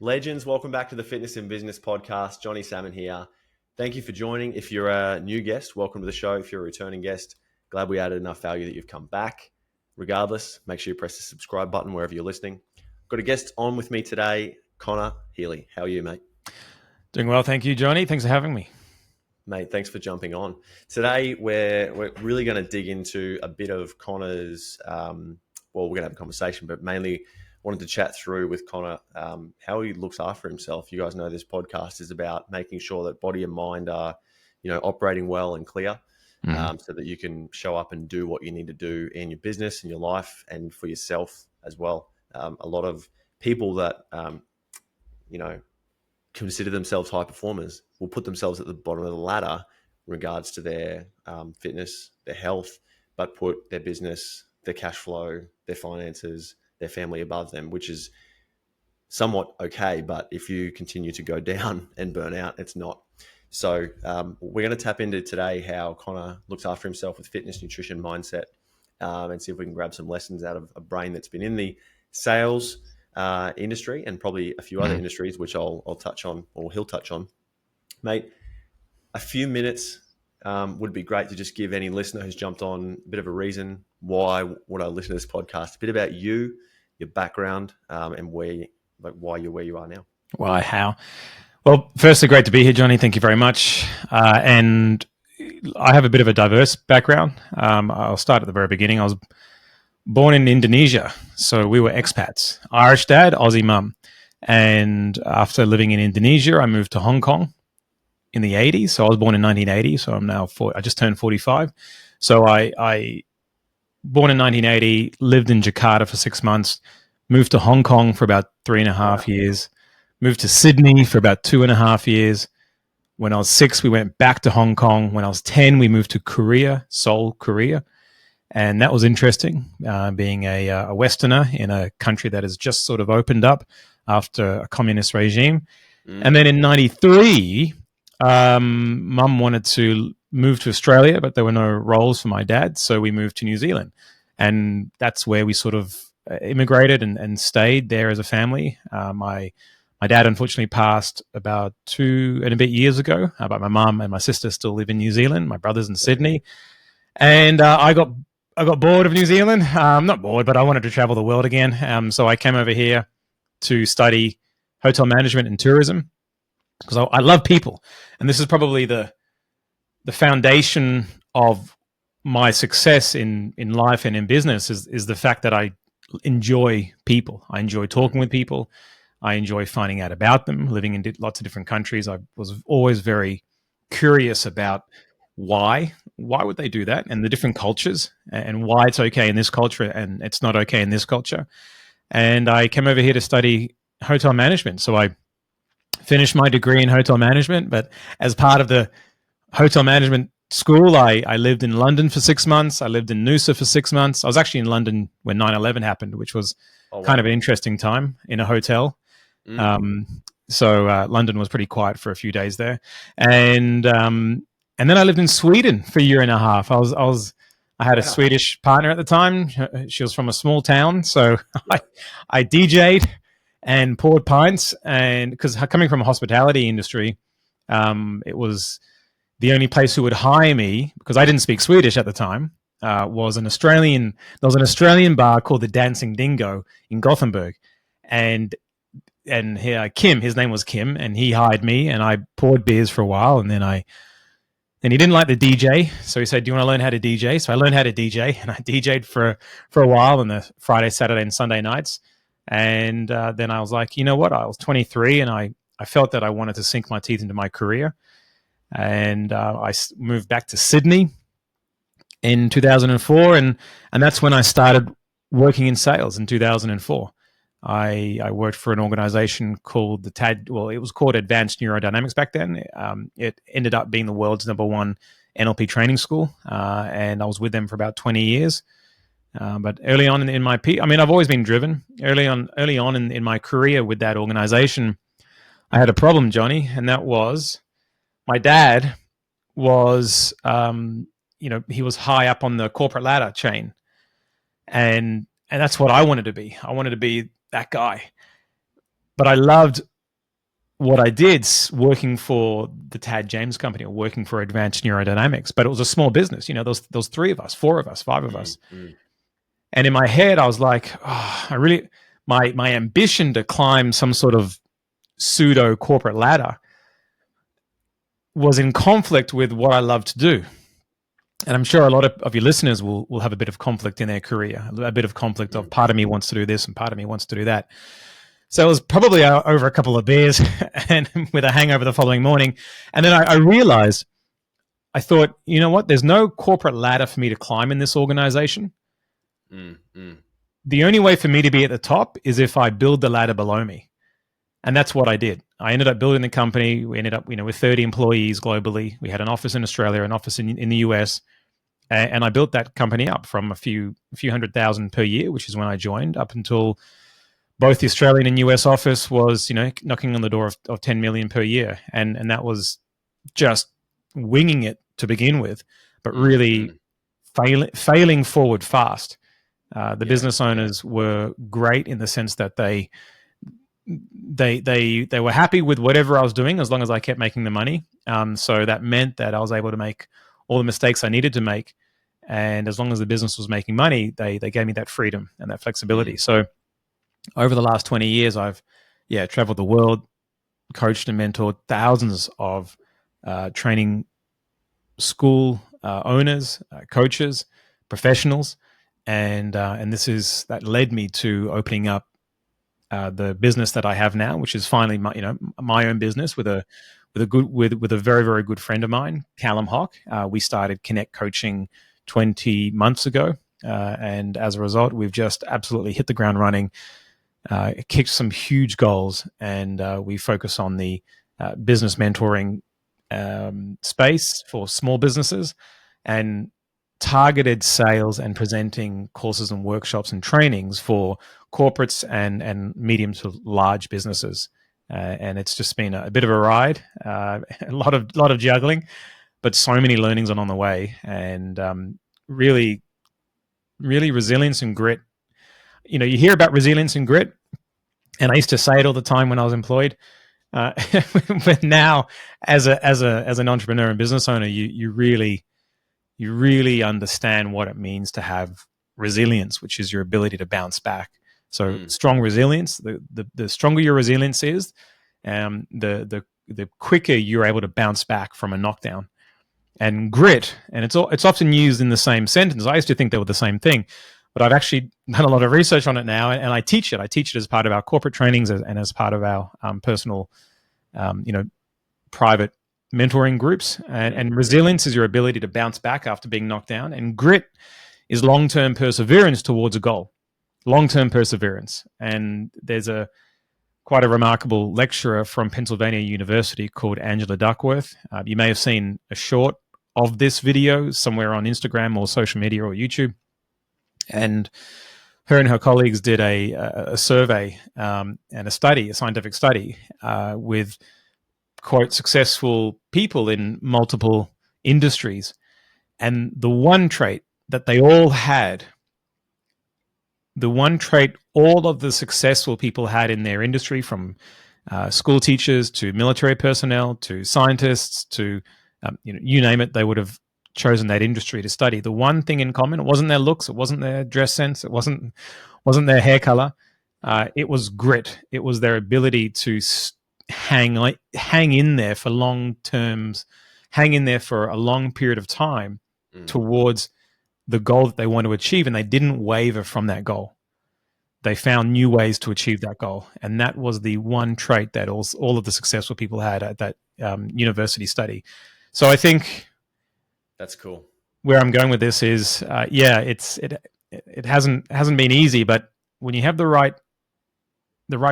Legends, welcome back to the Fitness and Business Podcast. Johnny Salmon here. Thank you for joining. If you're a new guest, welcome to the show. If you're a returning guest, glad we added enough value that you've come back. Regardless, make sure you press the subscribe button wherever you're listening. Got a guest on with me today, Connor Healy. How are you, mate? Doing well, thank you, Johnny. Thanks for having me. Mate, thanks for jumping on. Today, we're really going to dig into a bit of Connor's, we're going to have a conversation, but mainly wanted to chat through with Connor how he looks after himself. You guys know this podcast is about making sure that body and mind are, operating well and clear, so that you can show up and do what you need to do in your business, in your life, and for yourself as well. A lot of people that, consider themselves high performers will put themselves at the bottom of the ladder in regards to their fitness, their health, but put their business, their cash flow, their finances, their family above them, which is somewhat okay. But if you continue to go down and burn out, it's not. So we're going to tap into today how Connor looks after himself with fitness, nutrition, mindset, and see if we can grab some lessons out of a brain that's been in the sales industry and probably a few other industries, which I'll touch on, or he'll touch on. Mate, a few minutes would be great to just give any listener who's jumped on a bit of a reason why would I listen to this podcast, a bit about you, your background, and why you're where you are now. Why, how? Well, firstly, great to be here, Johnny. Thank you very much. And I have a bit of a diverse background. I'll start at the very beginning. I was born in Indonesia, so we were expats. Irish dad, Aussie mum. And after living in Indonesia, I moved to Hong Kong in the 80s. So I was born in 1980, so I'm now I just turned 45. So I born in 1980, lived in Jakarta for 6 months, moved to Hong Kong for about 3.5 years, moved to Sydney for about 2.5 years. When I was 6, we went back to Hong Kong. When I was 10, we moved to Korea, Seoul, Korea. And that was interesting, being a Westerner in a country that has just sort of opened up after a communist regime. And then in 93, Mum wanted to move to Australia, but there were no roles for my dad. So we moved to New Zealand. And that's where we sort of immigrated and stayed there as a family. My dad unfortunately passed about 2 and a bit years ago, but my mum and my sister still live in New Zealand. My brother's in Sydney. And I got bored of New Zealand. Not bored, but I wanted to travel the world again. So I came over here to study hotel management and tourism because I love people. And this is probably the foundation of my success in life and in business is the fact that I enjoy people. I enjoy talking with people. I enjoy finding out about them. Living in lots of different countries, I was always very curious about why would they do that, and the different cultures, and why it's okay in this culture and it's not okay in this culture. And I came over here to study hotel management. So I finished my degree in hotel management, but as part of the hotel management school, I lived in London for 6 months. I lived in Noosa for 6 months. I was actually in London when 9/11 happened, which was kind of an interesting time in a hotel. So London was pretty quiet for a few days there. And then I lived in Sweden for 1.5 years. I had a Swedish partner at the time. She was from a small town, so I DJ'd and poured pints. And because coming from a hospitality industry, it was the only place who would hire me, because I didn't speak Swedish at the time. Was an Australian. There was an Australian bar called the Dancing Dingo in Gothenburg, and Kim, his name was Kim, and he hired me, and I poured beers for a while, and then he didn't like the DJ, so he said, "Do you want to learn how to DJ?" So I learned how to DJ, and I DJ'd for a while on the Friday, Saturday, and Sunday nights. And then I was like, you know what? I was 23, and I felt that I wanted to sink my teeth into my career. And I moved back to Sydney in 2004, and that's when I started working in sales in 2004. I worked for an organization called it was called Advanced Neurodynamics back then. It ended up being the world's #1 NLP training school, and I was with them for about 20 years. But early on in my I've always been driven. Early on in my career with that organization, I had a problem, Johnny, and that was my dad was, he was high up on the corporate ladder chain, and that's what I wanted to be. I wanted to be that guy. but I loved what I did working for the Tad James company or working for Advanced Neurodynamics, but it was a small business. You know, those three of us, four of us, five of us. And in my head, I was like, oh, my ambition to climb some sort of pseudo corporate ladder was in conflict with what I love to do. And I'm sure a lot of your listeners will have a bit of conflict in their career, a bit of conflict of part of me wants to do this and part of me wants to do that. So it was probably over a couple of beers and with a hangover the following morning. And then I realized, I thought, you know what? There's no corporate ladder for me to climb in this organization. The only way for me to be at the top is if I build the ladder below me. And that's what I did. I ended up building the company. We ended up, with 30 employees globally. We had an office in Australia, an office in the US. And I built that company up from a few $100,000 per year, which is when I joined, up until both the Australian and US office was, knocking on the door of 10 million per year. And that was just winging it to begin with, but really failing forward fast. The business owners were great in the sense that they were happy with whatever I was doing as long as I kept making the money. So that meant that I was able to make all the mistakes I needed to make. And as long as the business was making money, they gave me that freedom and that flexibility. So over the last 20 years, I've traveled the world, coached and mentored thousands of training school owners, coaches, professionals, and that led me to opening up the business that I have now, which is finally my own business with a very, very good friend of mine, Callum Hock. We started Connect Coaching 20 months ago, and as a result, we've just absolutely hit the ground running. Kicked some huge goals, and we focus on the business mentoring space for small businesses and targeted sales and presenting courses and workshops and trainings for corporates and medium to large businesses. And it's just been a bit of a ride, a lot of juggling, but so many learnings along the way, and really, really resilience and grit. You hear about resilience and grit, and I used to say it all the time when I was employed. But now, as an entrepreneur and business owner, you really understand what it means to have resilience, which is your ability to bounce back. So strong resilience. The stronger your resilience is, the quicker you're able to bounce back from a knockdown. And grit, and it's often used in the same sentence. I used to think they were the same thing, but I've actually done a lot of research on it now, and I teach it. I teach it as part of our corporate trainings and as part of our personal, private mentoring groups. And resilience is your ability to bounce back after being knocked down, and grit is long-term perseverance towards a goal. Long-term perseverance. And there's quite a remarkable lecturer from Pennsylvania University called Angela Duckworth. You may have seen a short of this video somewhere on Instagram or social media or YouTube. And her and her colleagues did a survey and a scientific study with, quote, successful people in multiple industries. And the one trait that they all had, the one trait all of the successful people had in their industry, from school teachers to military personnel to scientists to, you name it, they would have chosen that industry to study. The one thing in common, it wasn't their looks, it wasn't their dress sense, it wasn't their hair color. It was grit. It was their ability to hang in there for long terms, hang in there for a long period of time towards the goal that they want to achieve, and they didn't waver from that goal. They found new ways to achieve that goal, and that was the one trait that all of the successful people had at that university study. So I think that's cool. Where I'm going with this is, it hasn't been easy, but when you have the right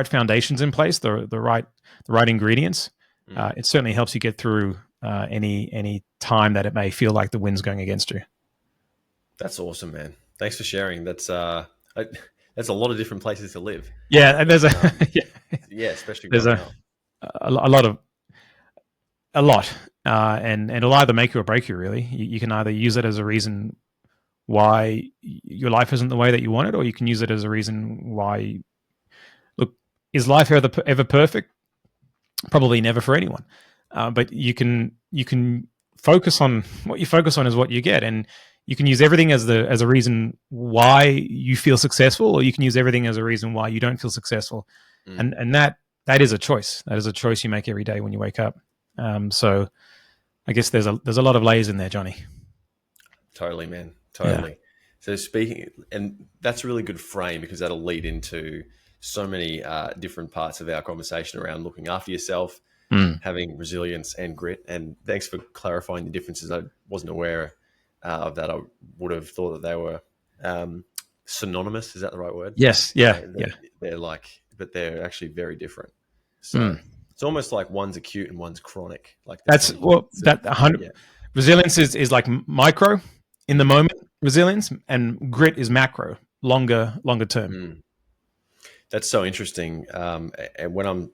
foundations in place, the right ingredients, it certainly helps you get through any time that it may feel like the wind's going against you. That's awesome, man. Thanks for sharing. That's a lot of different places to live. Yeah, and there's especially there's a lot, and it'll either make you or break you. Really, you can either use it as a reason why your life isn't the way that you want it, or you can use it as a reason why. Look, is life ever perfect? Probably never for anyone. But you can focus on what you focus on is what you get, and you can use everything as a reason why you feel successful, or you can use everything as a reason why you don't feel successful, and that is a choice. That is a choice you make every day when you wake up. So I guess there's a lot of layers in there, Johnny. Totally, man. Totally. Yeah. So speaking, and that's a really good frame because that'll lead into so many different parts of our conversation around looking after yourself, having resilience and grit. And thanks for clarifying the differences. I wasn't aware of that. I would have thought that they were synonymous. Is that the right word? Yes. Yeah. Yeah. They're like, but they're actually very different. So it's almost like one's acute and one's chronic. Like that's well, that 100 resilience is like micro in the moment resilience, and grit is macro, longer term. That's so interesting. And when I'm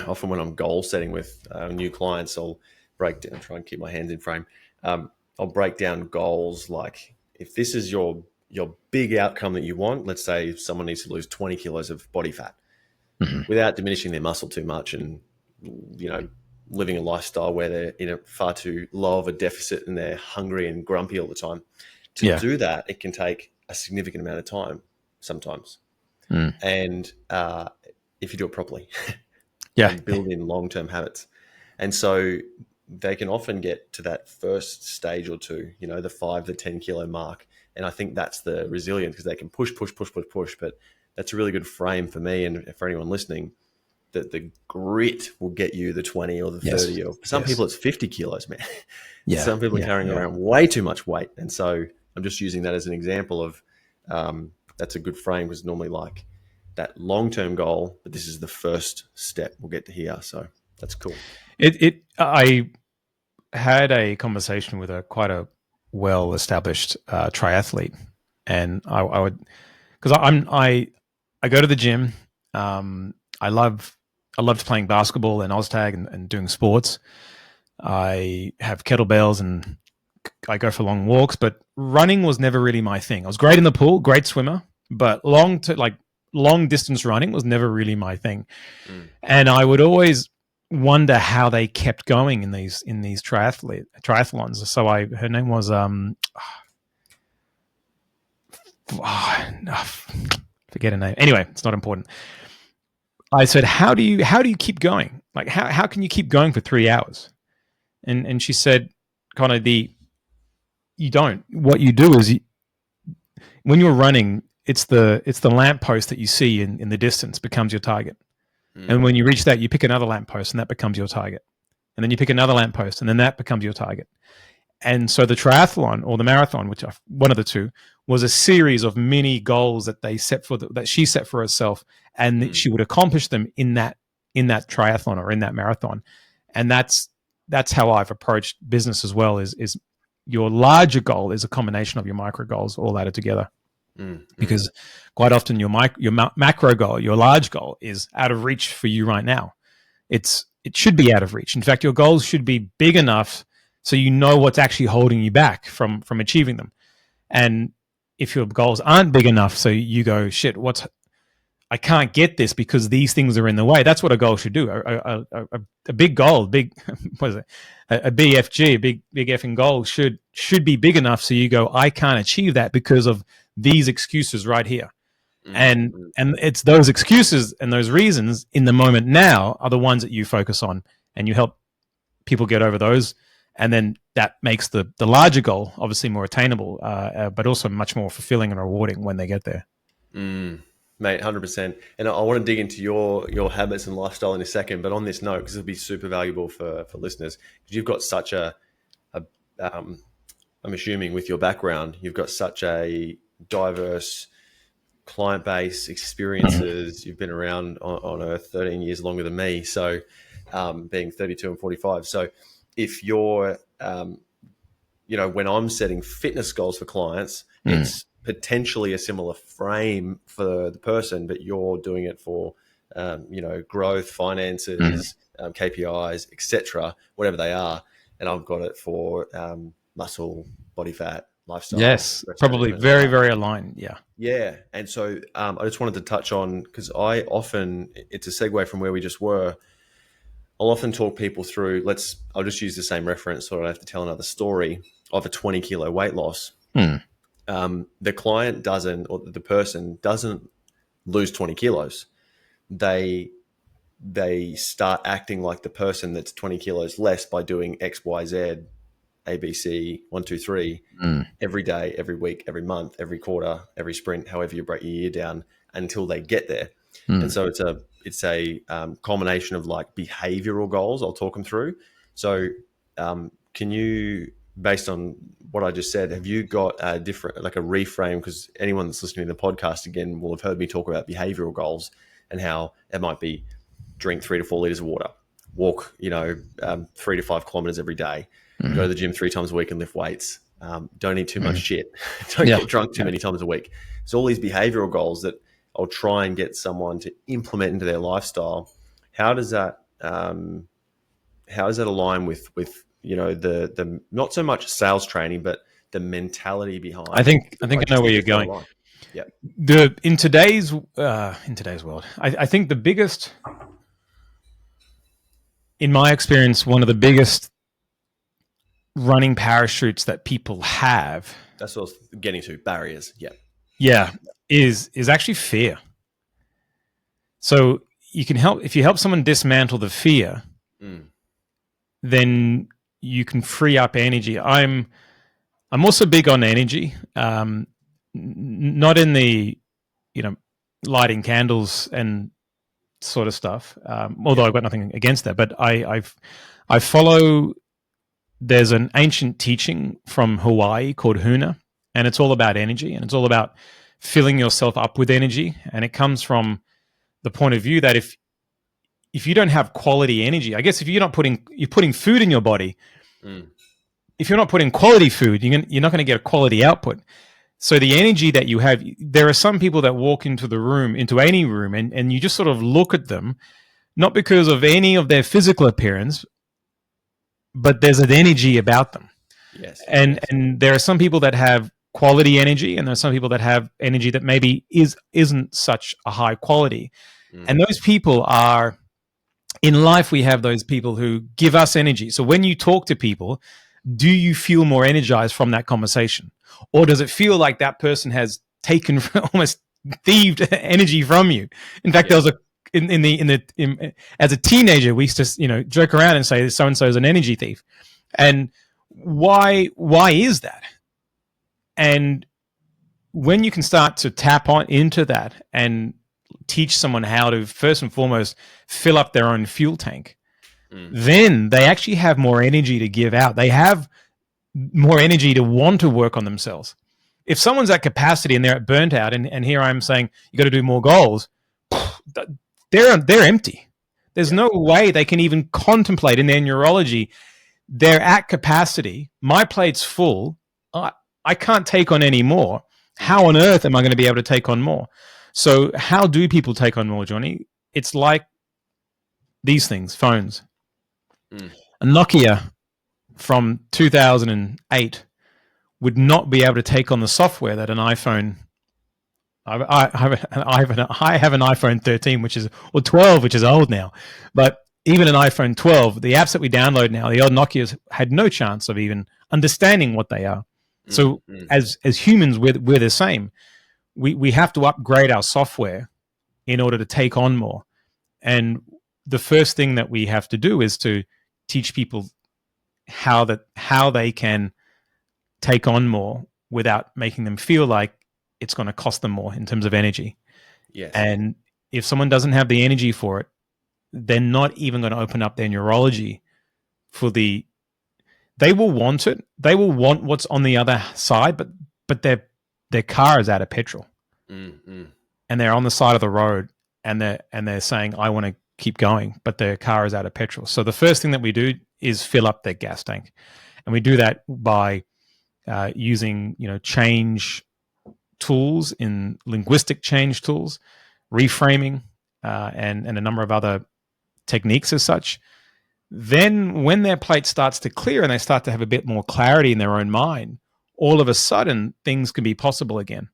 often when I'm goal setting with new clients, I'll break down, try and keep my hands in frame. I'll break down goals like if this is your big outcome that you want. Let's say someone needs to lose 20 kilos of body fat without diminishing their muscle too much, and living a lifestyle where they're in a far too low of a deficit and they're hungry and grumpy all the time. To do that, it can take a significant amount of time sometimes. And if you do it properly, and build in long-term habits. And so they can often get to that first stage or two, the 5 to 10 kilo mark. And I think that's the resilience because they can push. But that's a really good frame for me and for anyone listening, that the grit will get you the 20 or the 30 or for some people it's 50 kilos, man. Some people are carrying around way too much weight. And so I'm just using that as an example of that's a good frame because normally like that long-term goal, but this is the first step we'll get to here. So that's cool. I had a conversation with quite a well-established triathlete, and I would, because I go to the gym. I loved playing basketball and OzTag and doing sports. I have kettlebells and I go for long walks, but running was never really my thing. I was great in the pool, great swimmer, but long distance running was never really my thing. And I would always wonder how they kept going in these triathlons. So her name was forget her name. Anyway, it's not important. I said, how do you keep going? Like how can you keep going for 3 hours? And she said, Connor, you don't. What you do is when you're running, it's the lamppost that you see in the distance becomes your target. And when you reach that, you pick another lamppost and that becomes your target. And then you pick another lamppost and then that becomes your target. And so the triathlon or the marathon, one of the two, was a series of mini goals that that she set for herself, and that she would accomplish them in that triathlon or in that marathon. And that's how I've approached business as well. Is your larger goal is a combination of your micro goals all added together. Because quite often your macro goal, your large goal, is out of reach for you right now. It should be out of reach. In fact, your goals should be big enough so you know what's actually holding you back from achieving them. And if your goals aren't big enough, so you go, shit, I can't get this because these things are in the way. That's what a goal should do. A big goal, what is it? A BFG, big effing goal should be big enough so you go, I can't achieve that because of these excuses right here. And it's those excuses and those reasons in the moment now are the ones that you focus on, and you help people get over those. And then that makes the larger goal obviously more attainable, but also much more fulfilling and rewarding when they get there. Mate, 100%. And I want to dig into your habits and lifestyle in a second, but on this note, because it'll be super valuable for listeners, because you've got such I'm assuming with your background, you've got such a diverse client base, experiences. You've been around on Earth 13 years longer than me. So being 32 and 45. So if you're, when I'm setting fitness goals for clients, it's potentially a similar frame for the person, but you're doing it for, growth, finances, KPIs, etc., whatever they are. And I've got it for muscle, body fat, lifestyle, Yes, stress probably management, all very, that. very aligned. Yeah. Yeah. And so I just wanted to touch on, because I often, it's a segue from where we just were. I'll often talk people through, I'll just use the same reference so I don't have to tell another story of a 20 kilo weight loss. Hmm. The client doesn't, or the person doesn't lose 20 kilos. They start acting like the person that's 20 kilos less by doing X, Y, Z, ABC, 1, 2, 3, Hmm. every day, every week, every month, every quarter, every sprint, however you break your year down until they get there. Hmm. And so it's a culmination of like behavioral goals. I'll talk them through. So can you, based on what I just said, have you got a different, like a reframe? Because anyone that's listening to the podcast again will have heard me talk about behavioral goals and how it might be drink 3 to 4 liters of water, walk, 3 to 5 kilometers every day, go to the gym 3 times a week and lift weights. Don't eat too much shit. Don't Yeah. get drunk too many times a week. So all these behavioral goals that I'll try and get someone to implement into their lifestyle. How does that align with the not so much sales training, but the mentality behind? I think I I just know where think you're it's so going. aligned. Yeah. In today's world, I think the biggest, in my experience, one of the biggest running parachutes that people have, That's what I was getting to. Barriers. Yeah. yeah, is actually fear. So you can help, if you help someone dismantle the fear, then you can free up energy. I'm also big on energy, not in the lighting candles and sort of stuff. Although I've got nothing against that, but I follow. There's an ancient teaching from Hawaii called Huna, and it's all about energy, and it's all about filling yourself up with energy. And it comes from the point of view that if you don't have quality energy, I guess if you're putting food in your body, if you're not putting quality food, you're not going to get a quality output. So the energy that you have, there are some people that walk into any room, and you just sort of look at them, not because of any of their physical appearance, but there's an energy about them. Yes. And there are some people that have quality energy, and there are some people that have energy that maybe isn't such a high quality. And those people are, in life, we have those people who give us energy. So when you talk to people, do you feel more energized from that conversation? Or does it feel like that person has taken, almost thieved energy from you? In fact, there was as a teenager, we used to, joke around and say so-and-so is an energy thief. And why is that? And when you can start to tap into that and teach someone how to, first and foremost, fill up their own fuel tank, then they actually have more energy to give out. They have more energy to want to work on themselves. If someone's at capacity and they're at burnt out, and here I'm saying you got to do more goals, they're empty. There's no way they can even contemplate in their neurology. They're at capacity. My plate's full. I can't take on any more. How on earth am I going to be able to take on more? So how do people take on more, Johnny? It's like these things, phones. A Nokia from 2008 would not be able to take on the software that an iPhone. I have an iPhone 13, or 12, which is old now. But even an iPhone 12, the apps that we download now, the old Nokias had no chance of even understanding what they are. So as humans, we're the same. We have to upgrade our software in order to take on more. And the first thing that we have to do is to teach people how they can take on more without making them feel like it's going to cost them more in terms of energy. Yes. And if someone doesn't have the energy for it, they're not even going to open up their neurology for they will want it. They will want what's on the other side, but their car is out of petrol. And they're on the side of the road, and they're saying, I want to keep going, but their car is out of petrol. So the first thing that we do is fill up their gas tank. And we do that by using, change tools, in linguistic change tools, reframing, and a number of other techniques as such. Then when their plate starts to clear and they start to have a bit more clarity in their own mind, all of a sudden things can be possible again.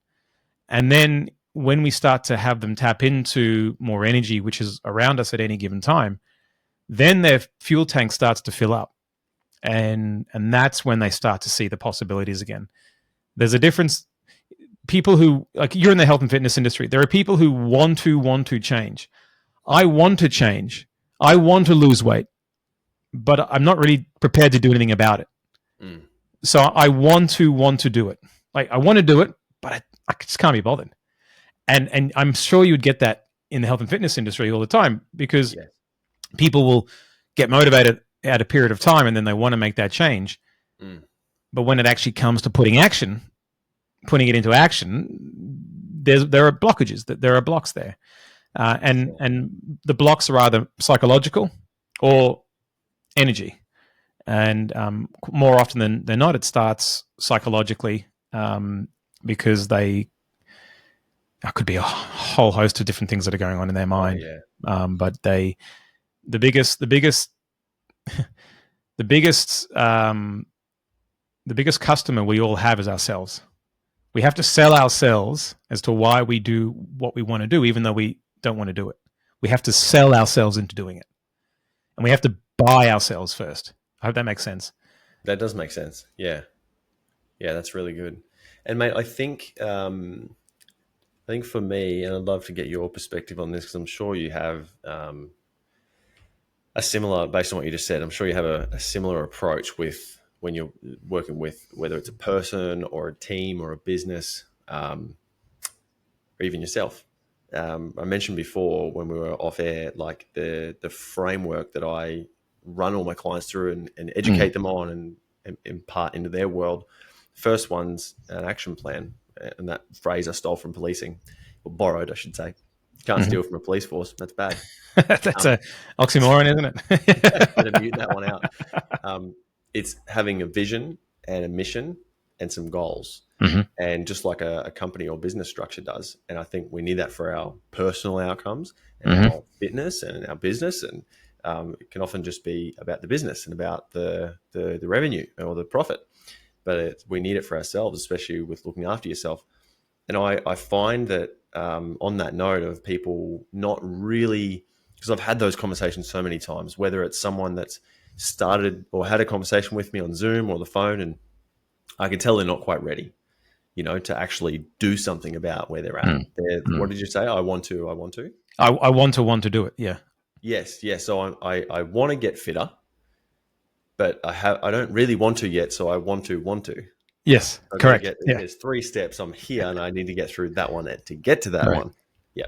And then when we start to have them tap into more energy, which is around us at any given time, then their fuel tank starts to fill up. And that's when they start to see the possibilities again. There's a difference. People who, like, you're in the health and fitness industry, there are people who want to change. I want to change. I want to lose weight, but I'm not really prepared to do anything about it. Mm. So I want to do it. Like, I want to do it, but I just can't be bothered. And I'm sure you'd get that in the health and fitness industry all the time, because people will get motivated at a period of time and then they want to make that change. Mm. But when it actually comes to putting it into action, there are blockages, there are blocks there. And the blocks are either psychological or energy. And more often than not, it starts psychologically, because it could be a whole host of different things that are going on in their mind. But the biggest customer we all have is ourselves. We have to sell ourselves as to why we do what we want to do, even though we don't want to do it. We have to sell ourselves into doing it. And we have to buy ourselves first. I hope that makes sense. That does make sense. Yeah. Yeah, that's really good. And mate, I think for me, and I'd love to get your perspective on this, because I'm sure you have a similar, based on what you just said, I'm sure you have a similar approach with when you're working with, whether it's a person or a team or a business, or even yourself. I mentioned before when we were off air, like the framework that I run all my clients through and educate them on and impart into their world. First one's an action plan. And that phrase I stole from policing, or borrowed, I should say. Can't steal from a police force. That's bad. That's a oxymoron, isn't it? Better mute that one out. It's having a vision and a mission and some goals. Mm-hmm. And just like a company or business structure does. And I think we need that for our personal outcomes and our fitness and our business. And it can often just be about the business and about the revenue or the profit. But we need it for ourselves, especially with looking after yourself. And I find that on that note of people not really, because I've had those conversations so many times, whether it's someone that's started or had a conversation with me on Zoom or the phone, and I can tell they're not quite ready, to actually do something about where they're at. What did you say? I want to. I want to do it. Yeah. Yes. So I want to get fitter. But I don't really want to yet, so I want to. Yes, correct. There's 3 steps. I'm here, and I need to get through that one to get to that one. Yeah.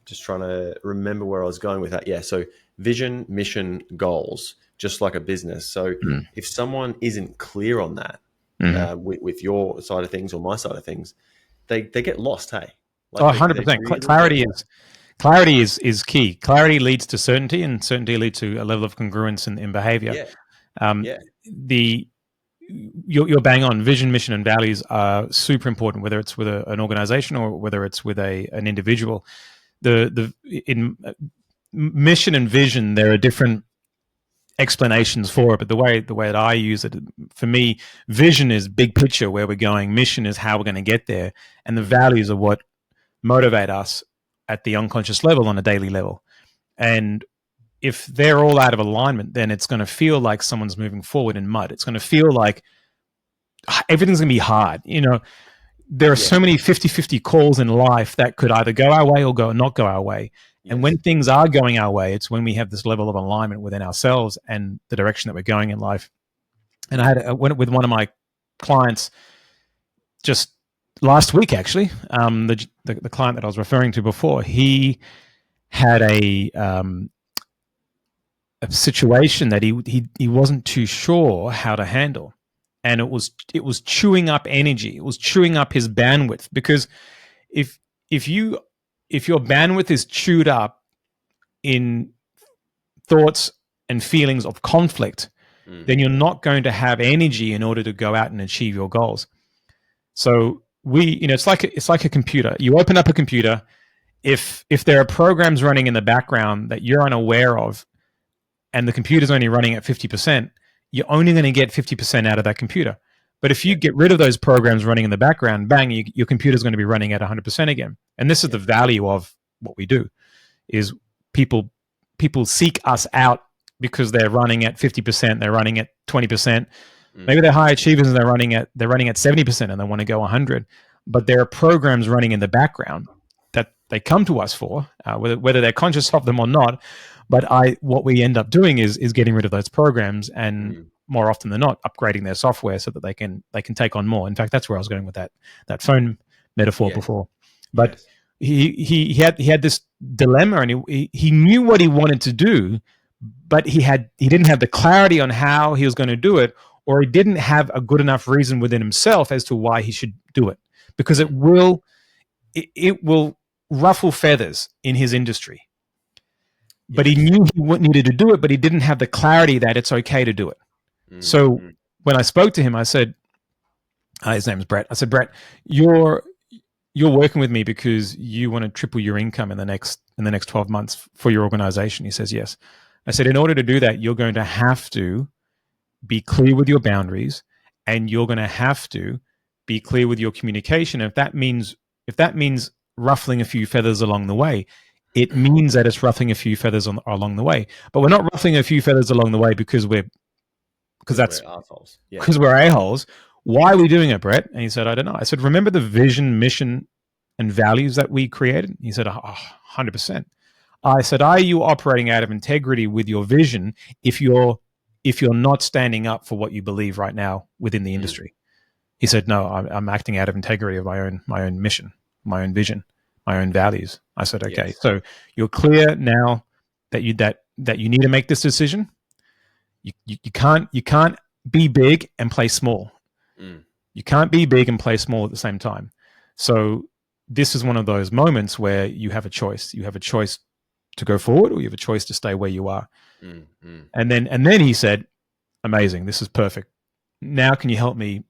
Just trying to remember where I was going with that. Yeah. So vision, mission, goals, just like a business. So if someone isn't clear on that with your side of things or my side of things, they get lost. Hey. 100%. Clarity is key. Clarity leads to certainty, and certainty leads to a level of congruence in behavior. You're bang on. Vision, mission, and values are super important, whether it's with an organization or whether it's with an individual. In mission and vision, there are different explanations for it, but the way that I use it, for me, vision is big picture, where we're going. Mission is how we're going to get there, and the values are what motivate us at the unconscious level on a daily level. And if they're all out of alignment, then it's going to feel like someone's moving forward in mud. It's going to feel like everything's going to be hard. There are so many 50-50 calls in life that could either go our way or not go our way. Yes. And when things are going our way, it's when we have this level of alignment within ourselves and the direction that we're going in life. And I went with one of my clients just last week, actually. The client that I was referring to before, he had a situation that he wasn't too sure how to handle, and it was chewing up energy. It was chewing up his bandwidth, because if your bandwidth is chewed up in thoughts and feelings of conflict, then you're not going to have energy in order to go out and achieve your goals. So it's like a computer. You open up a computer. If there are programs running in the background that you're unaware of, and the computer's only running at 50%, you're only going to get 50% out of that computer. But if you get rid of those programs running in the background, bang, your computer's going to be running at 100% again. And this is the value of what we do, is people seek us out because they're running at 50%, they're running at 20%. Maybe they're high achievers and they're running at 70% and they want to go 100. But there are programs running in the background that they come to us for, whether they're conscious of them or not. But what we end up doing is getting rid of those programs and more often than not upgrading their software so that they can take on more. In fact, that's where I was going with that phone metaphor before. But he had this dilemma, and he knew what he wanted to do, but he didn't have the clarity on how he was going to do it, or he didn't have a good enough reason within himself as to why he should do it, because it will ruffle feathers in his industry. But he knew he needed to do it, but he didn't have the clarity that it's okay to do it. So when I spoke to him, I said, his name is Brett. I said, Brett, you're working with me because you want to triple your income in the next 12 months for your organization. He says, yes. I said, in order to do that, you're going to have to be clear with your boundaries, and you're going to have to be clear with your communication. If that means ruffling a few feathers along the way, it means that it's ruffling a few feathers along the way. But we're not ruffling a few feathers along the way because we're assholes. Because we're a-holes. Why are we doing it, Brett? And he said, I don't know. I said, remember the vision, mission, and values that we created? He said, 100%. I said, are you operating out of integrity with your vision if you're not standing up for what you believe right now within the industry? He said, no, I'm acting out of integrity of my own mission, my own vision, my own values. I said, okay, so you're clear now that you need to make this decision. You can't be big and play small. You can't be big and play small at the same time. So this is one of those moments where you have a choice. You have a choice to go forward, or you have a choice to stay where you are. And then he said, amazing, this is perfect. Now can you help me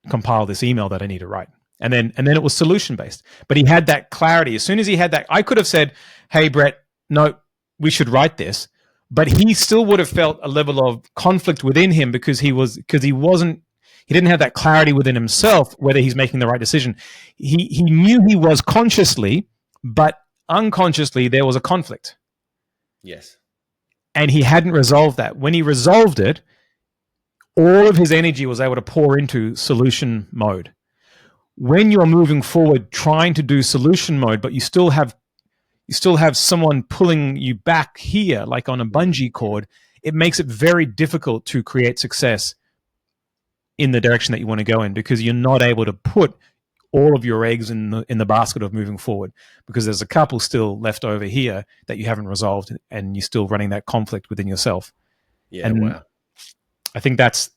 compile this email that I need to write? And then it was solution based. But he had that clarity. As soon as he had that, I could have said, hey, Brett, no, we should write this. But he still would have felt a level of conflict within him because he didn't have that clarity within himself whether he's making the right decision. He knew he was consciously, but unconsciously there was a conflict. Yes. And he hadn't resolved that. When he resolved it, all of his energy was able to pour into solution mode. When you're moving forward trying to do solution mode, but you still have someone pulling you back here, like on a bungee cord, it makes it very difficult to create success in the direction that you want to go in, because you're not able to put all of your eggs in the basket of moving forward, because there's a couple still left over here that you haven't resolved, and you're still running that conflict within yourself. Yeah, and wow. I think that's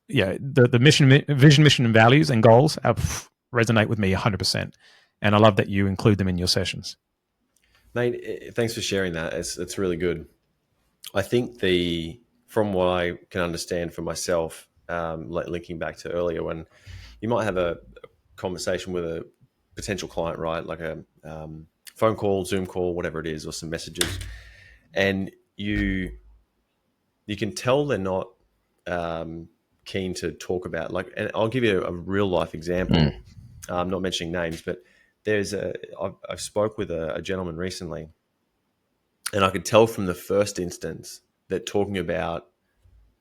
the mission, vision, mission, and values and goals resonate with me 100%, and I love that you include them in your sessions. Mate, thanks for sharing that. It's really good. I think from what I can understand for myself, linking back to earlier, when you might have a conversation with a potential client, right? Like a phone call, Zoom call, whatever it is, or some messages, and you can tell they're not keen to talk about, like, and I'll give you a real life example. I'm not mentioning names, but I've spoke with a gentleman recently, and I could tell from the first instance that talking about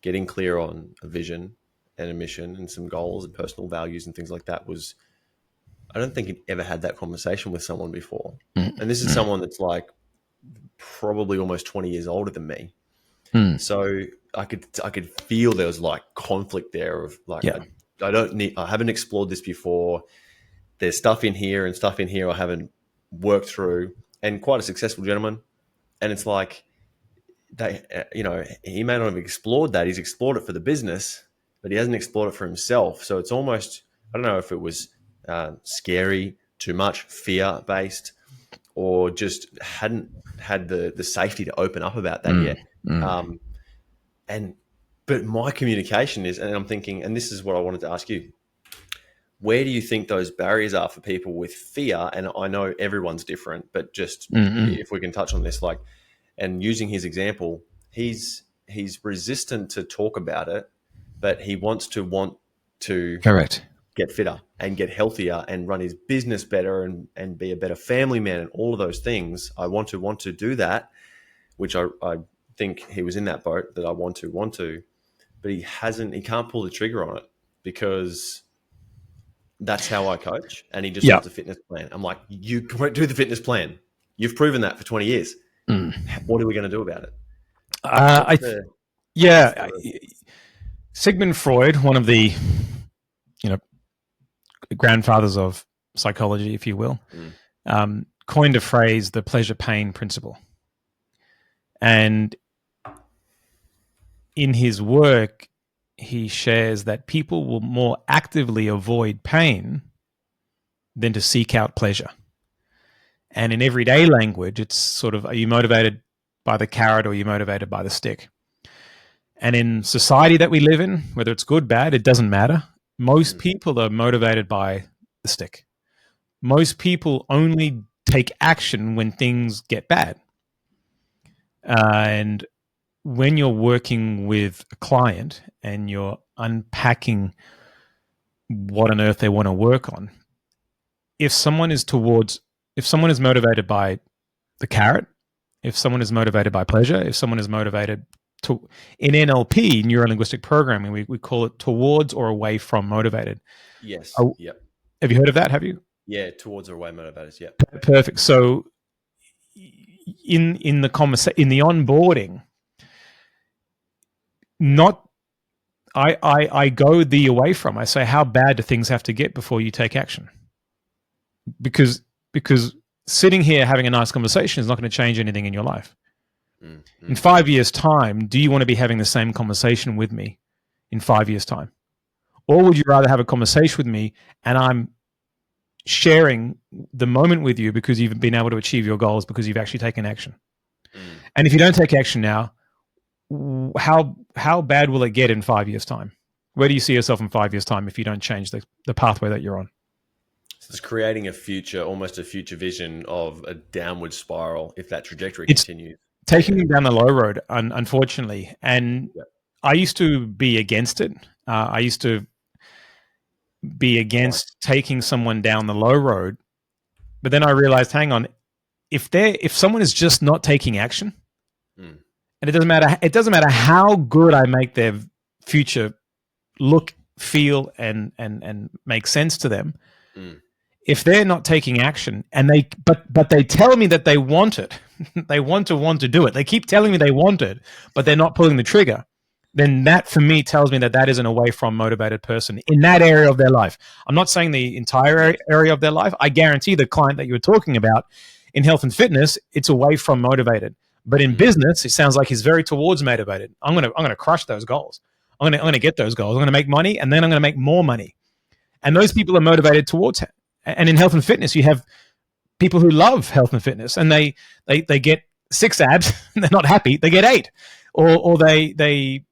getting clear on a vision and a mission and some goals and personal values and things like that I don't think he'd ever had that conversation with someone before. And this is someone that's like probably almost 20 years older than me. So I could feel there was like conflict there of like, I haven't explored this before. There's stuff in here and stuff in here I haven't worked through, and quite a successful gentleman. And it's like, he may not have explored that. He's explored it for the business, but he hasn't explored it for himself. So it's almost, I don't know if it was scary, too much, fear-based, or just hadn't had the safety to open up about that yet. But my communication is, and I'm thinking, and this is what I wanted to ask you, where do you think those barriers are for people with fear? And I know everyone's different, but just if we can touch on this, like, and using his example, he's he's resistant to talk about it, but he want to Correct. get fitter and get healthier and run his business better and be a better family man and all of those things. I want to do that, which I think he was in that boat that I want to, but he can't pull the trigger on it because that's how I coach. And he just wants a fitness plan. I'm like, you won't do the fitness plan. You've proven that for 20 years. What are we going to do about it? Sigmund Freud, one of the, grandfathers of psychology, if you will, coined a phrase, the pleasure-pain principle. And in his work, he shares that people will more actively avoid pain than to seek out pleasure. And in everyday language, it's sort of, are you motivated by the carrot or are you motivated by the stick? And in society that we live in, whether it's good, bad, it doesn't matter. Most people are motivated by the stick. Most people only take action when things get bad. And when you're working with a client and you're unpacking what on earth they want to work on, if someone is motivated by the carrot, if someone is motivated by pleasure, if someone is motivated to, in NLP, neuro-linguistic programming, we call it towards or away from motivated. Yes. Yep. Have you heard of that? Have you? Yeah, towards or away motivators. Yeah. Perfect. So in the onboarding, I go the away from. I say, how bad do things have to get before you take action? Because sitting here having a nice conversation is not going to change anything in your life. In 5 years' time, do you want to be having the same conversation with me in 5 years' time? Or would you rather have a conversation with me and I'm sharing the moment with you because you've been able to achieve your goals because you've actually taken action? And if you don't take action now, how bad will it get in 5 years' time? Where do you see yourself in 5 years' time if you don't change the pathway that you're on? So it's creating almost a future vision of a downward spiral if that trajectory continues. Taking them down the low road, unfortunately. And I used to be against it. I used to be against taking someone down the low road. But then I realized, hang on, if someone is just not taking action, and it doesn't matter how good I make their future look, feel, and make sense to them, if they're not taking action and but they tell me that they want it, they want to do it. They keep telling me they want it, but they're not pulling the trigger. Then that for me tells me that is an away from motivated person in that area of their life. I'm not saying the entire area of their life. I guarantee the client that you were talking about in health and fitness, it's away from motivated. But in business, it sounds like he's very towards motivated. I'm gonna crush those goals. I'm gonna get those goals. I'm gonna make money, and then I'm gonna make more money. And those people are motivated towards it. And in health and fitness, you have people who love health and fitness, and they get 6 abs, and they're not happy. They get 8, or they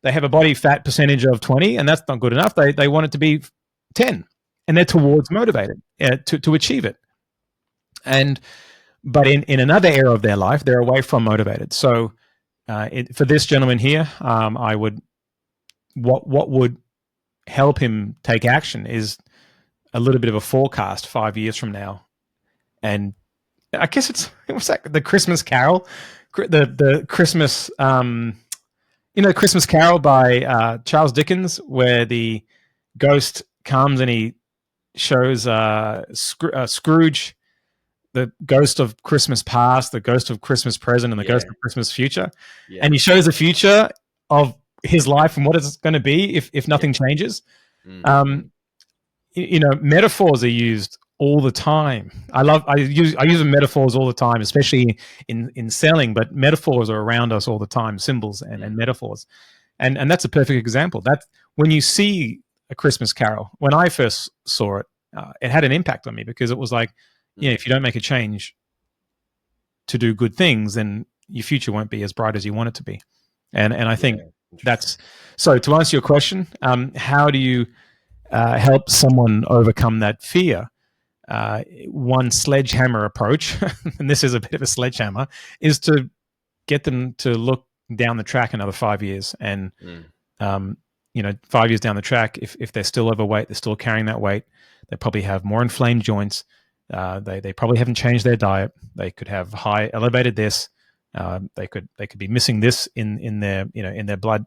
have a body fat percentage of 20, and that's not good enough. They want it to be 10, and they're towards motivated to achieve it. But in another area of their life, they're away from motivated. So for this gentleman here, what would help him take action is a little bit of a forecast 5 years from now. And I guess it was like the Christmas Carol, the Christmas, Christmas Carol by Charles Dickens, where the ghost comes and he shows Scrooge the ghost of Christmas past, the ghost of Christmas present, and the ghost of Christmas future. Yeah. And he shows the future of his life and what it's going to be if nothing changes. Metaphors are used all the time. I use metaphors all the time, especially in selling, but metaphors are around us all the time, symbols and metaphors. And that's a perfect example. That when you see A Christmas Carol, when I first saw it, it had an impact on me because it was like, if you don't make a change to do good things, then your future won't be as bright as you want it to be. And I think that's, so to answer your question, how do you help someone overcome that fear? One sledgehammer approach, and this is a bit of a sledgehammer, is to get them to look down the track another 5 years, and Mm. 5 years down the track, if they're still overweight, they're still carrying that weight, they probably have more inflamed joints. They probably haven't changed their diet. They could have high elevated this. They could be missing this in their in their blood.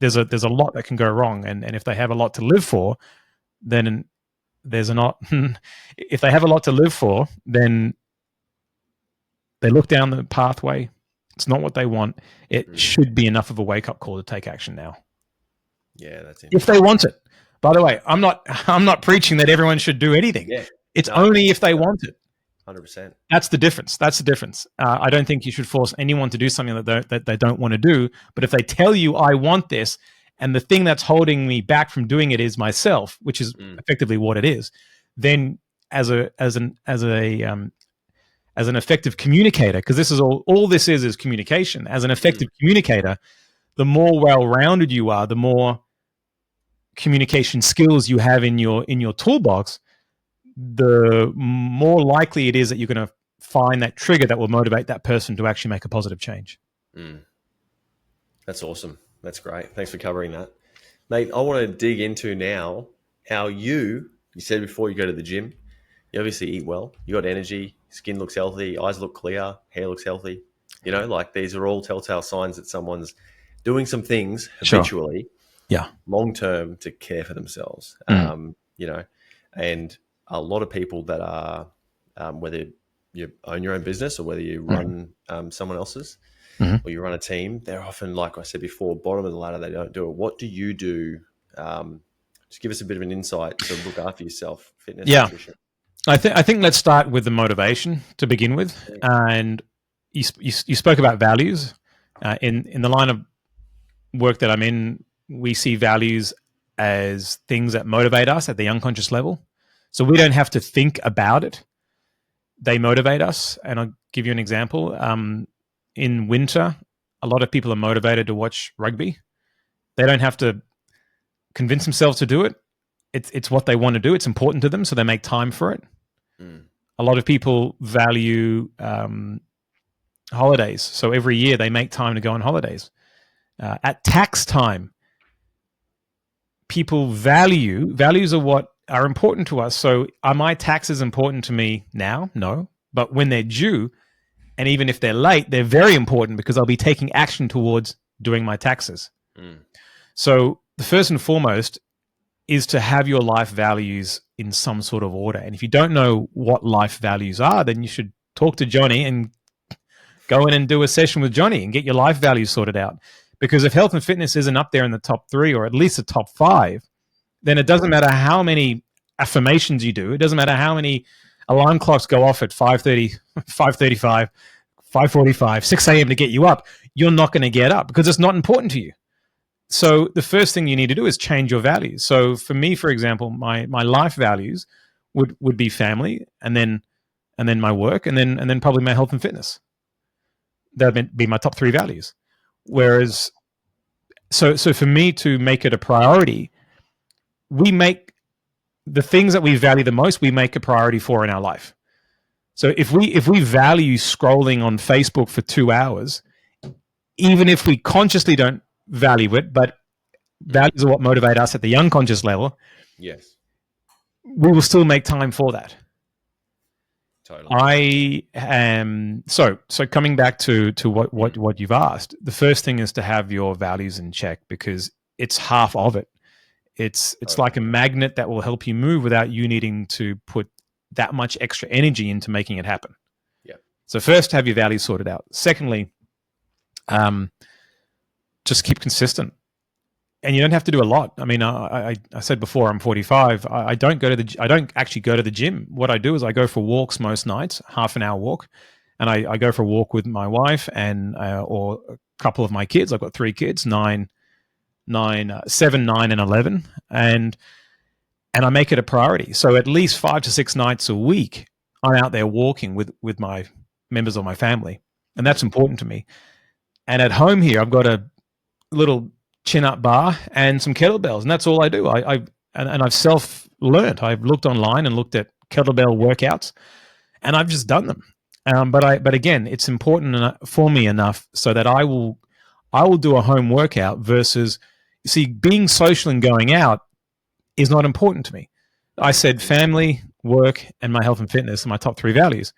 There's a lot that can go wrong, and if they have a lot to live for, then there's a not. If they have a lot to live for, then they look down the pathway. It's not what they want. It should be enough of a wake up call to take action now. Yeah, that's it. If they want it. By the way, I'm not preaching that everyone should do anything. Yeah. It's only if they want it. 100%. That's the difference. I don't think you should force anyone to do something that they don't want to do. But if they tell you, I want this, and the thing that's holding me back from doing it is myself, which is effectively what it is, then as an effective communicator, because this is all this is communication. As an effective communicator, the more well-rounded you are, the more communication skills you have in your toolbox, the more likely it is that you're going to find that trigger that will motivate that person to actually make a positive change. That's awesome. That's great. Thanks for covering that. Mate, I want to dig into now how you said before you go to the gym, you obviously eat well, you got energy, skin looks healthy, eyes look clear, hair looks healthy. Like these are all telltale signs that someone's doing some things habitually, long-term to care for themselves. And a lot of people that are, whether you own your own business or whether you run someone else's or you run a team, they're often, like I said before, bottom of the ladder. They don't do it. What do you do? Just give us a bit of an insight to look after yourself, fitness, nutrition. I think let's start with the motivation to begin with. And you spoke about values. In the line of work that I'm in, we see values as things that motivate us at the unconscious level. So we don't have to think about it. They motivate us. And I'll give you an example. In winter, a lot of people are motivated to watch rugby. They don't have to convince themselves to do it. It's what they want to do. It's important to them, so they make time for it. A lot of people value holidays. So every year they make time to go on holidays. At tax time, people values are what are important to us. So are my taxes important to me now? No. But when they're due, and even if they're late, they're very important because I'll be taking action towards doing my taxes. So the first and foremost is to have your life values in some sort of order. And if you don't know what life values are, then you should talk to Johnny and go in and do a session with Johnny and get your life values sorted out. Because if health and fitness isn't up there in the top 3 or at least the top 5, then it doesn't matter how many affirmations you do. It doesn't matter how many alarm clocks go off at 5:30, 5:35, 5:45, 6 a.m. to get you up. You're not going to get up because it's not important to you. So the first thing you need to do is change your values. So for me, for example, my life values would be family, and then my work, and then probably my health and fitness. That would be my top 3 values. Whereas, so for me to make it a priority, we make the things that we value the most, we make a priority for in our life. So if we value scrolling on Facebook for 2 hours, even if we consciously don't value it, but values are what motivate us at the unconscious level, yes, we will still make time for that. Totally. I am so coming back to what you've asked. The first thing is to have your values in check, because it's half of it. It's like a magnet that will help you move without you needing to put that much extra energy into making it happen. Yeah. So first, have your values sorted out. Secondly, just keep consistent. And you don't have to do a lot. I mean, I said before, I'm 45. I don't actually go to the gym. What I do is I go for walks most nights, half an hour walk, and I go for a walk with my wife and or a couple of my kids. I've got 3 kids, 7, 9, and 11, and I make it a priority. So at least 5 to 6 nights a week, I'm out there walking with my members of my family, and that's important to me. And at home here, I've got a little chin-up bar and some kettlebells, and that's all I do. I've self-learned. I've looked online and looked at kettlebell workouts, and I've just done them. But again, it's important for me enough so that I will do a home workout versus, see, being social and going out is not important to me. I said family, work, and my health and fitness are my top three values.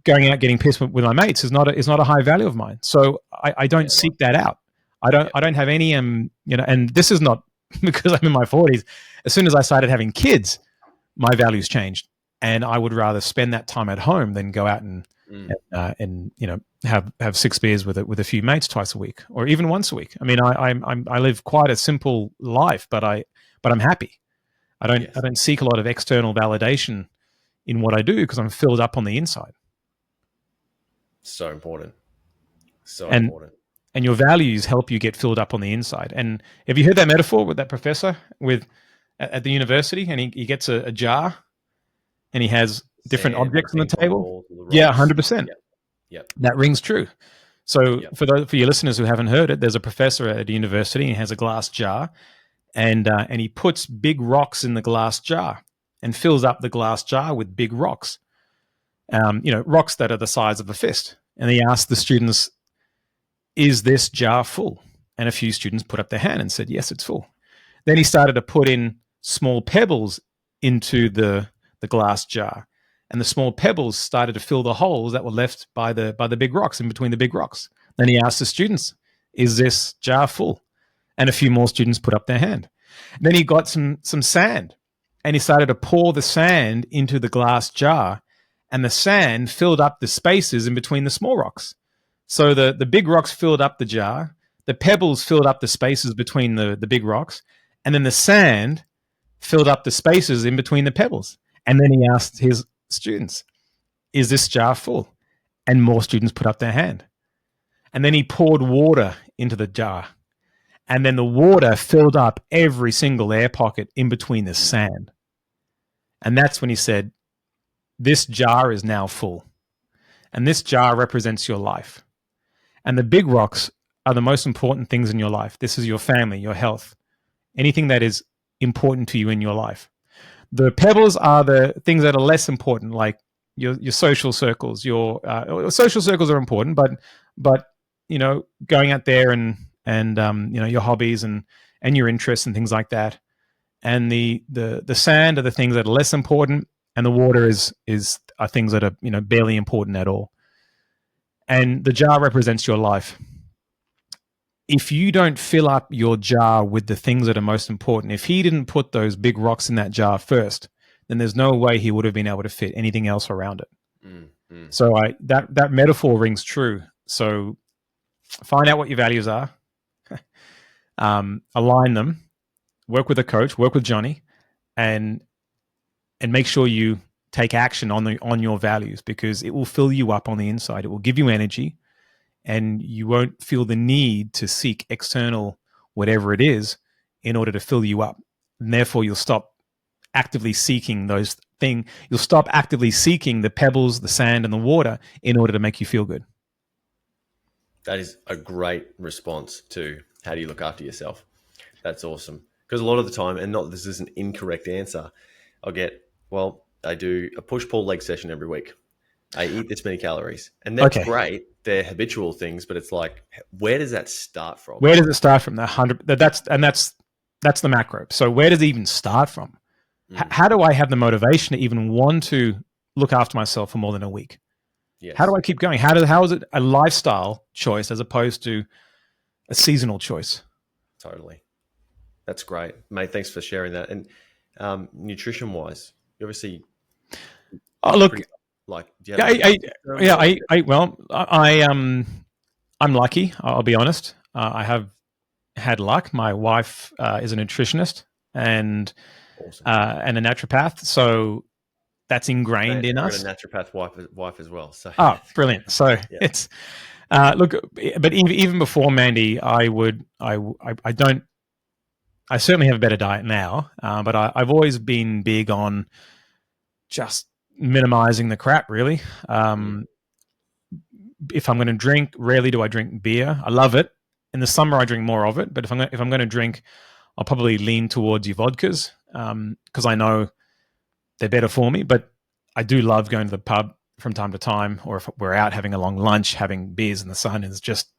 Going out, getting pissed with my mates is not a high value of mine. So I don't seek that out. I don't have any and this is not because I'm in my 40s. As soon as I started having kids, my values changed, and I would rather spend that time at home than go out and have 6 beers with a few mates twice a week or even once a week. I mean, I live quite a simple life, but I'm happy. I don't seek a lot of external validation in what I do because I'm filled up on the inside. So important. So important. And your values help you get filled up on the inside. And have you heard that metaphor with that professor at the university, and he gets a jar and he has different objects on the table? Yeah, 100%. Yep. That rings true. So for your listeners who haven't heard it, there's a professor at a university and he has a glass jar, and he puts big rocks in the glass jar and fills up the glass jar with big rocks, rocks that are the size of a fist. And he asked the students, "Is this jar full?" And a few students put up their hand and said, "Yes, it's full." Then he started to put in small pebbles into the glass jar, and the small pebbles started to fill the holes that were left by the big rocks, in between the big rocks. Then he asked the students, "Is this jar full?" And a few more students put up their hand. Then he got some sand, and he started to pour the sand into the glass jar, and the sand filled up the spaces in between the small rocks. So the big rocks filled up the jar, the pebbles filled up the spaces between the big rocks, and then the sand filled up the spaces in between the pebbles. And then he asked his students, "Is this jar full?" And more students put up their hand. And then he poured water into the jar. And then the water filled up every single air pocket in between the sand. And that's when he said, "This jar is now full. And this jar represents your life. And the big rocks are the most important things in your life. This is your family, your health, anything that is important to you in your life. The pebbles are the things that are less important, like your social circles. Your social circles are important, but going out there and your hobbies and your interests and things like that. And the sand are the things that are less important, and the water are things that are barely important at all. And the jar represents your life. If you don't fill up your jar with the things that are most important, if he didn't put those big rocks in that jar first, then there's no way he would have been able to fit anything else around it. So that metaphor rings true. So find out what your values are, align them, work with a coach, work with Johnny, and make sure you take action on your values, because it will fill you up on the inside. It will give you energy, and you won't feel the need to seek external whatever it is in order to fill you up. And therefore, you'll stop actively seeking those things. You'll stop actively seeking the pebbles, the sand, and the water in order to make you feel good. That is a great response to how do you look after yourself. That's awesome. Because a lot of the time, and not this is an incorrect answer, I'll get, well, I do a push-pull leg session every week. I eat this many calories. And that's great. They're habitual things, but it's like, where does that start from? Where does it start from? That's the macro. So where does it even start from? How do I have the motivation to even want to look after myself for more than a week? Yes. How do I keep going? How is it a lifestyle choice as opposed to a seasonal choice? Totally. That's great, mate. Thanks for sharing that. And nutrition-wise, you obviously. Oh, look. Like, do you I'm lucky. I'll be honest. I have had luck. My wife is a nutritionist and awesome. And a naturopath, so that's ingrained in us. A naturopath wife as well. So brilliant. So it's look, but even before Mandy, I certainly have a better diet now, but I've always been big on just minimizing the crap, really. If I'm going to drink, rarely do I drink beer. I love it. In the summer, I drink more of it. But if I'm going to drink, I'll probably lean towards your vodkas because I know they're better for me. But I do love going to the pub from time to time, or if we're out having a long lunch, having beers in the sun is just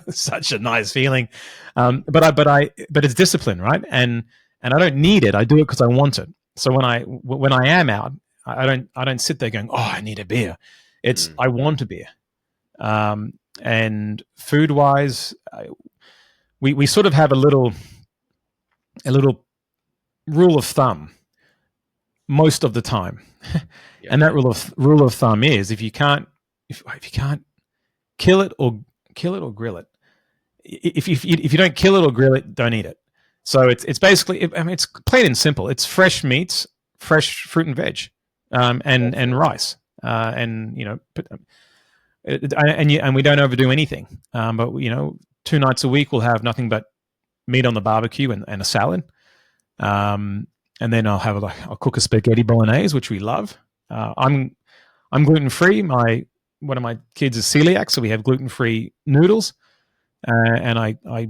such a nice feeling. But it's discipline, right? And I don't need it. I do it because I want it. So when I am out, I don't sit there going, oh, I need a beer. It's I want a beer. And food wise, we sort of have a little rule of thumb most of the time. Yeah. And that rule of thumb is if you can't kill it or grill it. If you don't kill it or grill it, don't eat it. So it's basically, I mean, it's plain and simple. It's fresh meats, fresh fruit and veg, and rice, and and we don't overdo anything. But 2 nights a week we'll have nothing but meat on the barbecue and a salad. And then I'll cook a spaghetti bolognese, which we love. I'm gluten free. One of my kids is celiac, so we have gluten free noodles, and I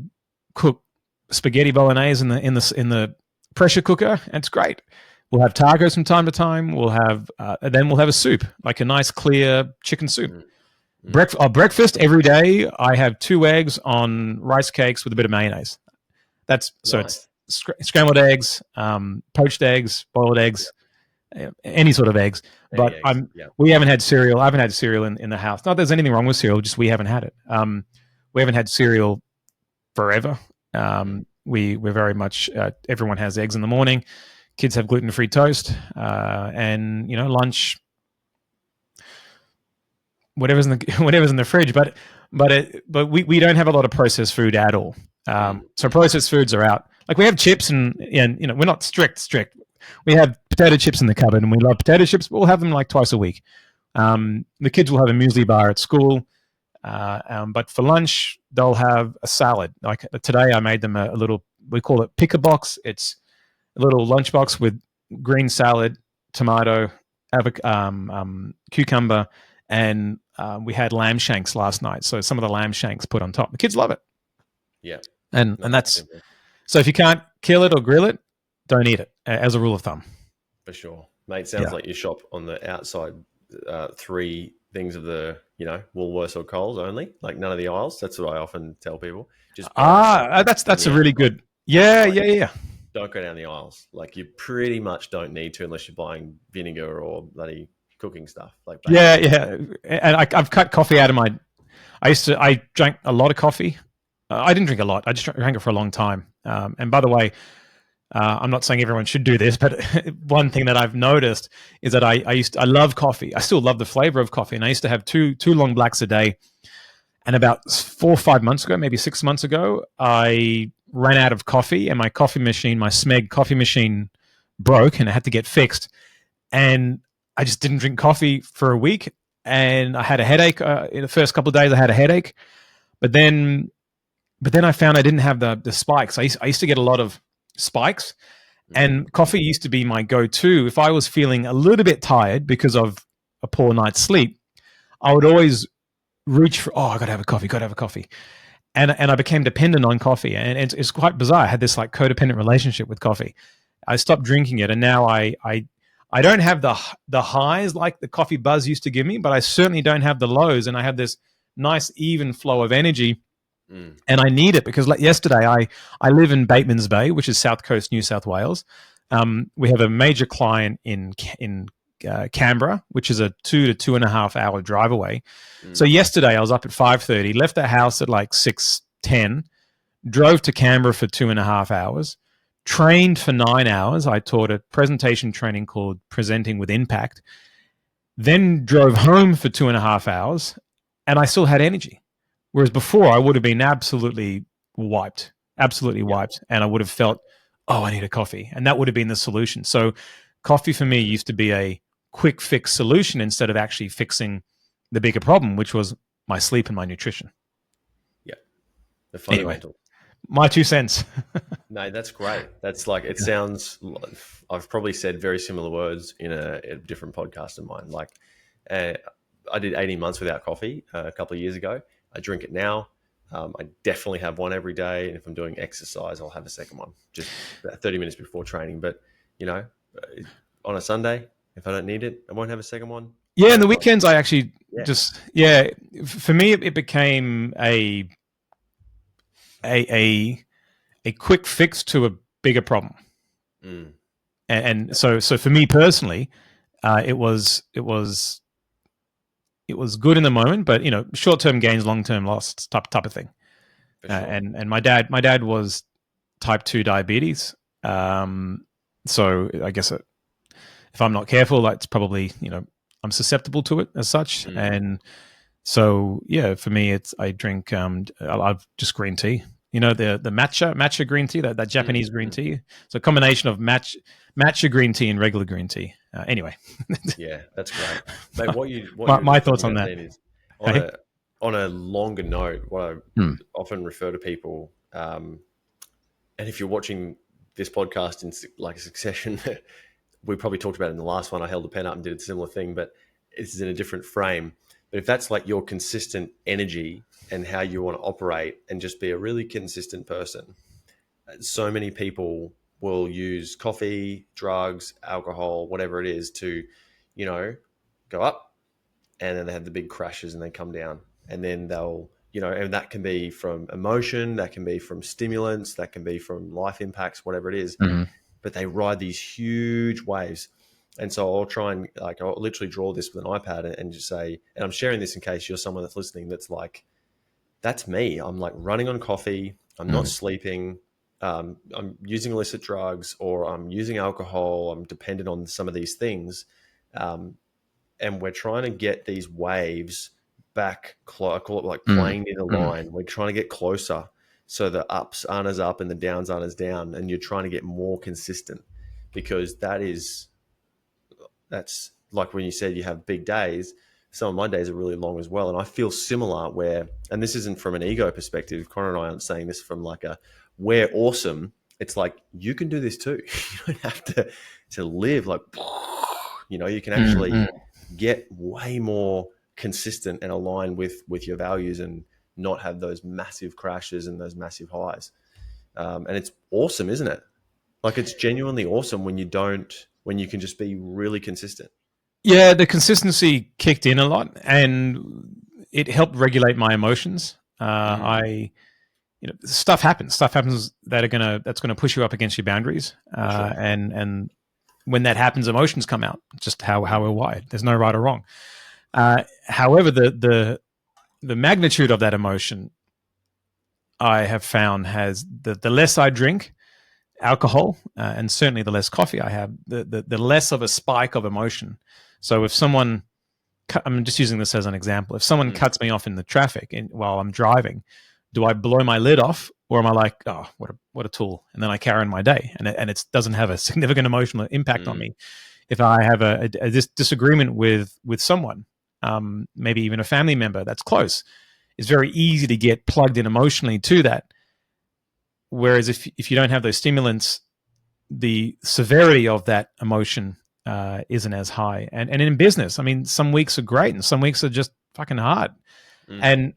cook spaghetti bolognese in the pressure cooker, and it's great. We'll have tacos from time to time. We'll have then we'll have a soup, like a nice clear chicken soup. Breakfast every day. I have 2 eggs on rice cakes with a bit of mayonnaise. That's so nice. It's scrambled eggs, poached eggs, boiled eggs, any sort of eggs. But we haven't had cereal. I haven't had cereal in the house. Not that there's anything wrong with cereal, just we haven't had it. We haven't had cereal forever. We're very much everyone has eggs in the morning. Kids have gluten-free toast, and lunch, whatever's in the fridge. But we don't have a lot of processed food at all. So processed foods are out. Like we have chips and we're not strict. We have potato chips in the cupboard, and we love potato chips, but we'll have them like twice a week. The kids will have a muesli bar at school, but for lunch they'll have a salad. Like today, I made them a little. We call it pick a box. It's a little lunch box with green salad, tomato, cucumber, and we had lamb shanks last night. So some of the lamb shanks put on top. The kids love it. Yeah, and that's simple. So if you can't kill it or grill it, don't eat it, as a rule of thumb. For sure. Mate, sounds like you shop on the outside 3 things of the, Woolworths or Coles only, like none of the aisles. That's what I often tell people. Just that's a really good. Yeah. Don't go down the aisles. Like you pretty much don't need to unless you're buying vinegar or bloody cooking stuff. Like And I've cut coffee out of my. I drank a lot of coffee. I didn't drink a lot. I just drank it for a long time. And by the way, I'm not saying everyone should do this, but one thing that I've noticed is that I love coffee. I still love the flavor of coffee, and I used to have two long blacks a day. And about 4 or 5 months ago, maybe 6 months ago, I ran out of coffee, and my coffee machine, my Smeg coffee machine, broke, and I had to get fixed. And I just didn't drink coffee for a week, and I had a headache. In the first couple of days, I had a headache, but then I found I didn't have the spikes. I used to get a lot of spikes, and coffee used to be my go-to. If I was feeling a little bit tired because of a poor night's sleep, I would always reach for, I gotta have a coffee. And I became dependent on coffee, and it's quite bizarre. I had this like codependent relationship with coffee. I stopped drinking it, and now I don't have the highs like the coffee buzz used to give me, but I certainly don't have the lows, and I have this nice even flow of energy. And I need it because like yesterday, I live in Batemans Bay, which is South Coast, New South Wales. We have a major client in Canberra, which is a 2 to 2.5 hour drive away. So yesterday I was up at 5:30, left the house at like 6:10, drove to Canberra for 2.5 hours, trained for 9 hours. I taught a presentation training called Presenting with Impact, then drove home for 2.5 hours, and I still had energy. Whereas before, I would have been absolutely wiped, and I would have felt, I need a coffee, and that would have been the solution. So coffee for me used to be a quick fix solution instead of actually fixing the bigger problem, which was my sleep and my nutrition. Yeah, the fundamental. Anyway, my 2 cents. No, that's great. That's like, it sounds, I've probably said very similar words in a different podcast of mine. Like I did 18 months without coffee a couple of years ago. I drink it now. I definitely have one every day. And if I'm doing exercise, I'll have a second one just about 30 minutes before training. But, on a Sunday, if I don't need it, I won't have a second one. Yeah, and the weekends I actually Yeah. for me it became a quick fix to a bigger problem. Mm. And so for me personally, it was good in the moment, but short term gains, long term loss type of thing. For sure. And my dad was type 2 diabetes. So I guess if I'm not careful, that's probably I'm susceptible to it as such. And so for me, I drink I've just green tea. The matcha green tea, that Japanese green tea. So a combination of matcha green tea and regular green tea. Anyway. Yeah, that's great. Mate, what you're my just thoughts talking on about that. then is Hey? on a longer note, what I often refer to people, and if you're watching this podcast in like a succession, we probably talked about it in the last one. I held a pen up and did a similar thing, but this is in a different frame. But if that's like your consistent energy and how you want to operate and just be a really consistent person, so many people will use coffee, drugs, alcohol, whatever it is to, go up, and then they have the big crashes and they come down, and then they'll, and that can be from emotion, that can be from stimulants, that can be from life impacts, whatever it is. But they ride these huge waves. And so I'll literally draw this with an iPad and just say, and I'm sharing this in case you're someone that's listening that's like, that's me. I'm like running on coffee. I'm not sleeping. I'm using illicit drugs, or I'm using alcohol. I'm dependent on some of these things. And we're trying to get these waves back. I call it like playing in a line. We're trying to get closer, so the ups aren't as up and the downs aren't as down. And you're trying to get more consistent, because that's like when you said you have big days. Some of my days are really long as well. And I feel similar and this isn't from an ego perspective. Connor and I aren't saying this from like we're awesome. It's like, you can do this too. You don't have to live like, you can actually get way more consistent and aligned with your values and not have those massive crashes and those massive highs. And it's awesome, isn't it? Like, it's genuinely awesome when you can just be really consistent. Yeah, the consistency kicked in a lot, and it helped regulate my emotions. Stuff happens that's gonna push you up against your boundaries. Sure. And when that happens, emotions come out, just how we're wired. There's no right or wrong. However, the magnitude of that emotion, I have found, has the less I drink alcohol, and certainly the less coffee I have, the less of a spike of emotion. So if someone, I'm just using this as an example, if someone cuts me off in the traffic while I'm driving, do I blow my lid off, or am I like, oh, what a tool, and then I carry on my day, and it doesn't have a significant emotional impact on me? If I have a disagreement with someone, maybe even a family member that's close, it's very easy to get plugged in emotionally to that. Whereas if you don't have those stimulants, the severity of that emotion isn't as high. And in business, I mean, some weeks are great and some weeks are just fucking hard. And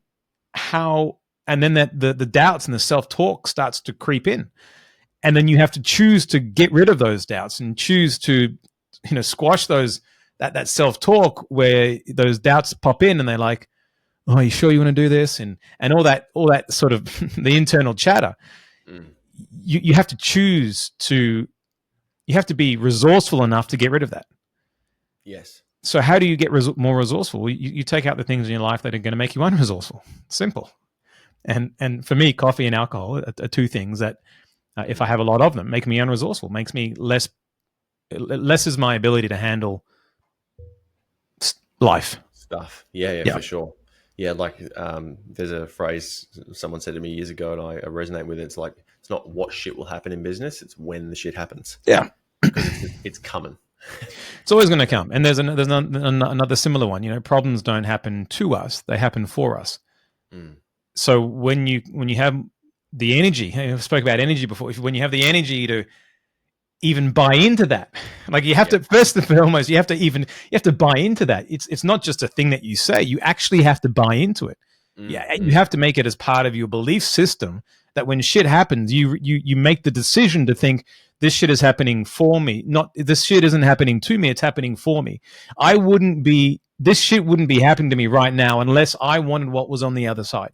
then the doubts and the self-talk starts to creep in. And then you have to choose to get rid of those doubts and choose to, squash that self-talk where those doubts pop in and they're like, oh, are you sure you want to do this? And all that sort of the internal chatter. You have to choose you have to be resourceful enough to get rid of that. Yes. So how do you get more resourceful? You take out the things in your life that are going to make you unresourceful. Simple. And for me, coffee and alcohol are two things that, if I have a lot of them, make me unresourceful, makes me lessens my ability to handle life. Stuff. Yeah, for sure. Yeah, like there's a phrase someone said to me years ago, and I resonate with it. It's like, it's not what shit will happen in business, it's when the shit happens. Yeah. Because it's coming. It's always going to come. And there's another similar one. Problems don't happen to us; they happen for us. So when you have the energy, I spoke about energy before. When you have the energy to even buy into that, like you have to, first and foremost, you have to buy into that. It's not just a thing that you say; you actually have to buy into it. You have to make it as part of your belief system. That when shit happens, you make the decision to think, this shit is happening for me. Not this shit isn't happening to me, it's happening for me. I wouldn't be this shit wouldn't be happening to me right now unless I wanted what was on the other side.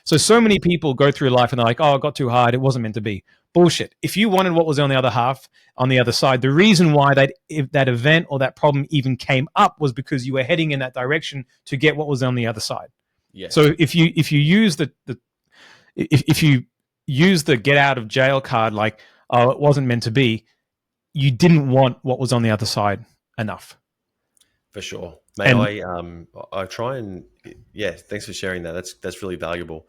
So many people go through life and they're like, oh, it got too hard. It wasn't meant to be. Bullshit. If you wanted what was on the other side, the reason why if that event or that problem even came up was because you were heading in that direction to get what was on the other side. Yeah. So if you use if you use the get out of jail card, like, oh, it wasn't meant to be, you didn't want what was on the other side enough. For sure. Mate, I try and, yeah, thanks for sharing that. That's really valuable.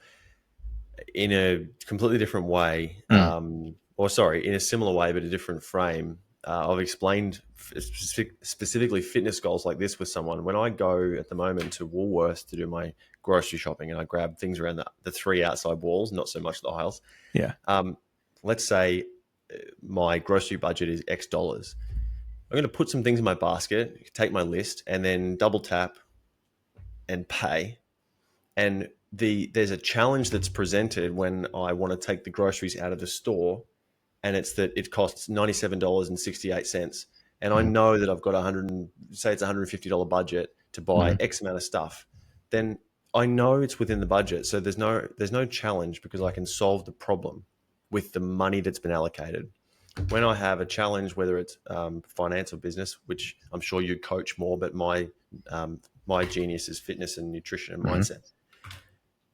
In a completely different way, in a similar way, but a different frame, I've explained specifically fitness goals like this with someone. When I go at the moment to Woolworths to do my grocery shopping and I grab things around the 3 outside walls, not so much the aisles. Yeah. Let's say my grocery budget is X dollars. I'm going to put some things in my basket, take my list, and then double tap and pay. And there's a challenge that's presented when I want to take the groceries out of the store, and it's that it costs $97.68. And I know that I've got it's a $150 budget to buy X amount of stuff. Then I know it's within the budget. So there's no challenge because I can solve the problem with the money that's been allocated. When I have a challenge, whether it's finance or business, which I'm sure you coach more, but my genius is fitness and nutrition and mindset.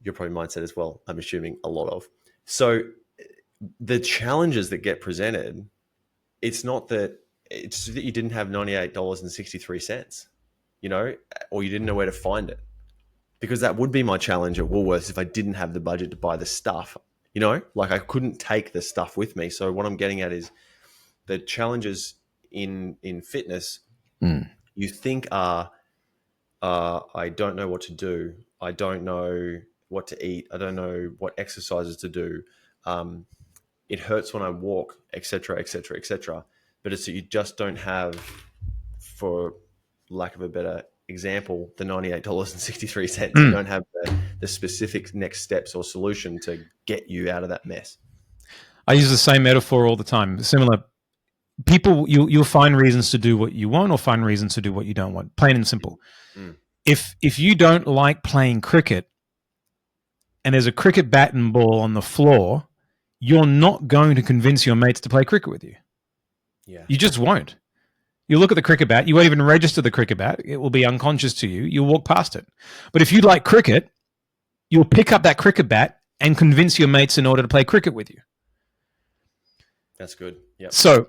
Your probably mindset as well, I'm assuming a lot of. So the challenges that get presented, it's that you didn't have $98.63, or you didn't know where to find it. Because that would be my challenge at Woolworths if I didn't have the budget to buy the stuff. Like I couldn't take the stuff with me. So what I'm getting at is the challenges in fitness you think are, I don't know what to do. I don't know what to eat. I don't know what exercises to do. It hurts when I walk, et cetera, et cetera, et cetera. But it's that you just don't have, for lack of a better example, the $98.63. You don't have the specific next steps or solution to get you out of that mess. I use the same metaphor all the time. Similar people, you'll find reasons to do what you want or find reasons to do what you don't want. Plain and simple. If you don't like playing cricket and there's a cricket bat and ball on the floor, you're not going to convince your mates to play cricket with you. Yeah. You just won't. You look at the cricket bat, you won't even register the cricket bat. It will be unconscious to you. You'll walk past it. But if you like cricket, you'll pick up that cricket bat and convince your mates in order to play cricket with you. That's good. Yeah. So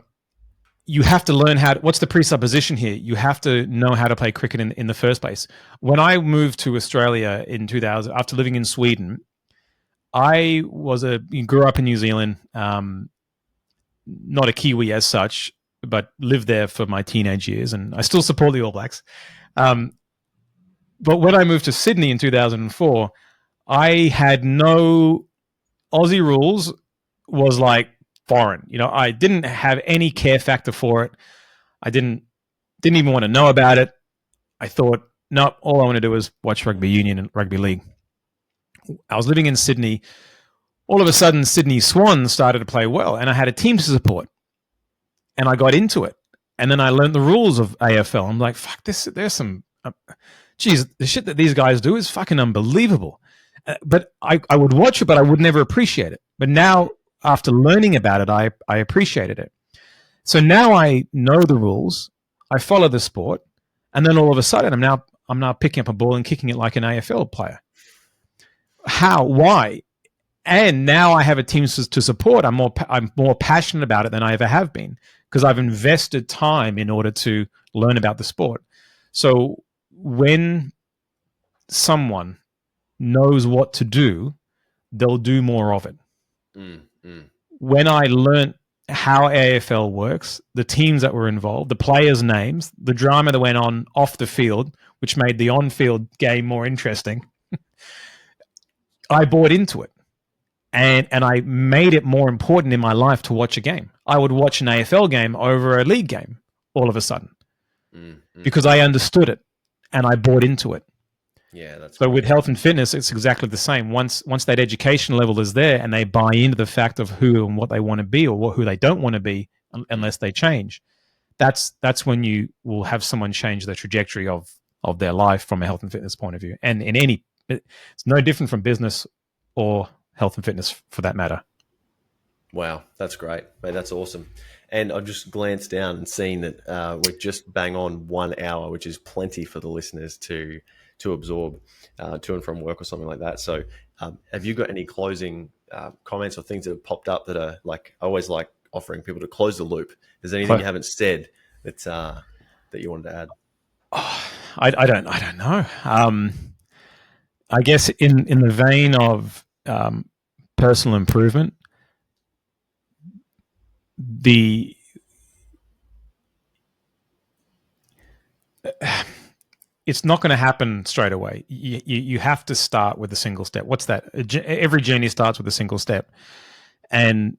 you have to learn what's the presupposition here? You have to know how to play cricket in the first place. When I moved to Australia in 2000, after living in Sweden, I grew up in New Zealand, not a Kiwi as such, but lived there for my teenage years, and I still support the All Blacks. But when I moved to Sydney in 2004, I had no Aussie rules, was like foreign. I didn't have any care factor for it. I didn't even want to know about it. I thought, no, all I want to do is watch rugby union and rugby league. I was living in Sydney. All of a sudden, Sydney Swans started to play well, and I had a team to support. And I got into it. And then I learned the rules of AFL. I'm like, fuck, there's some... geez, the shit that these guys do is fucking unbelievable. But I would watch it, but I would never appreciate it. But now, after learning about it, I appreciated it. So now I know the rules. I follow the sport. And then all of a sudden, I'm now picking up a ball and kicking it like an AFL player. How? Why? And now I have a team to support. I'm more passionate about it than I ever have been because I've invested time in order to learn about the sport. So when someone knows what to do, they'll do more of it. When I learned how AFL works, the teams that were involved, the players' names, the drama that went on off the field, which made the on-field game more interesting, I bought into it. And I made it more important in my life to watch a game. I would watch an AFL game over a league game all of a sudden because I understood it and I bought into it. Yeah, that's so with health and fitness, it's exactly the same. Once that education level is there and they buy into the fact of who and what they want to be or who they don't want to be unless they change, that's when you will have someone change the trajectory of of their life from a health and fitness point of view. And it's no different from business or health and fitness for that matter. Wow, that's great, mate. That's awesome. And I've just glanced down and seen that we're just bang on 1 hour, which is plenty for the listeners to absorb to and from work or something like that. So, have you got any closing comments or things that have popped up that are like? I always like offering people to close the loop. Is there anything you haven't said that that you wanted to add? Oh, I don't know. I guess in the vein of personal improvement, it's not going to happen straight away. You have to start with a single step. What's that? Every journey starts with a single step, and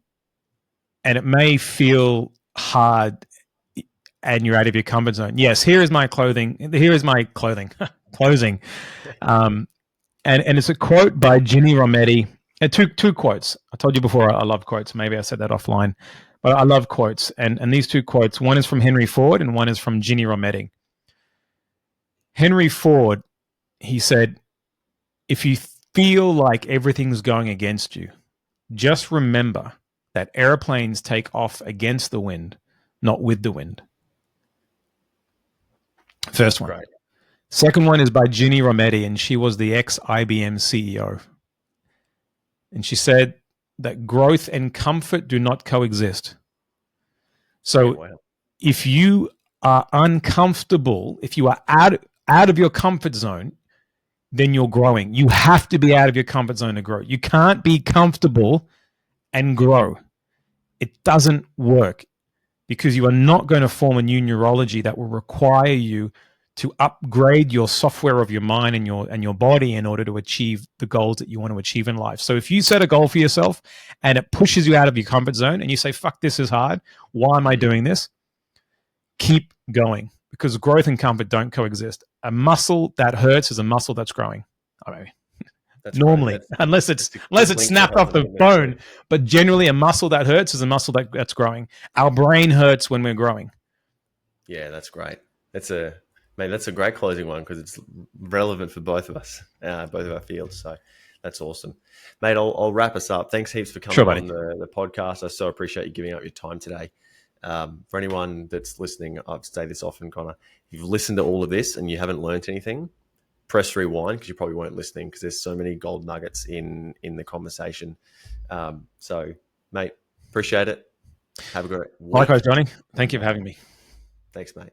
it may feel hard, and you're out of your comfort zone. Yes, here is my clothing. Here is my clothing. Closing, and it's a quote by Ginny Rometty. Two quotes. I told you before I love quotes. Maybe I said that offline, but I love quotes. And these two quotes, one is from Henry Ford and one is from Ginny Rometty. Henry Ford, he said, if you feel like everything's going against you, just remember that airplanes take off against the wind, not with the wind. First one. Right. Second one is by Ginny Rometty, and she was the ex-IBM CEO. And she said that growth and comfort do not coexist. So if you are uncomfortable, if you are out of your comfort zone, then you're growing. You have to be out of your comfort zone to grow. You can't be comfortable and grow. It doesn't work because you are not going to form a new neurology that will require you to upgrade your software of your mind and your body in order to achieve the goals that you want to achieve in life. So if you set a goal for yourself and it pushes you out of your comfort zone and you say, fuck, this is hard. Why am I doing this? Keep going, because growth and comfort don't coexist. A muscle that hurts is a muscle that's growing. I mean, normally, unless it's snapped off the bone, but generally a muscle that hurts is a muscle that's growing. Our brain hurts when we're growing. Yeah, that's great. That's a great closing one because it's relevant for both of us, both of our fields. So that's awesome, mate. I'll wrap us up. Thanks heaps for coming on the podcast. I so appreciate you giving up your time today. For anyone that's listening, I've said this often, Connor. If you've listened to all of this and you haven't learned anything, press rewind because you probably weren't listening because there's so many gold nuggets in the conversation. So, mate, appreciate it. Have a great week. Likewise, Johnny. Thank you for having me. Thanks, mate.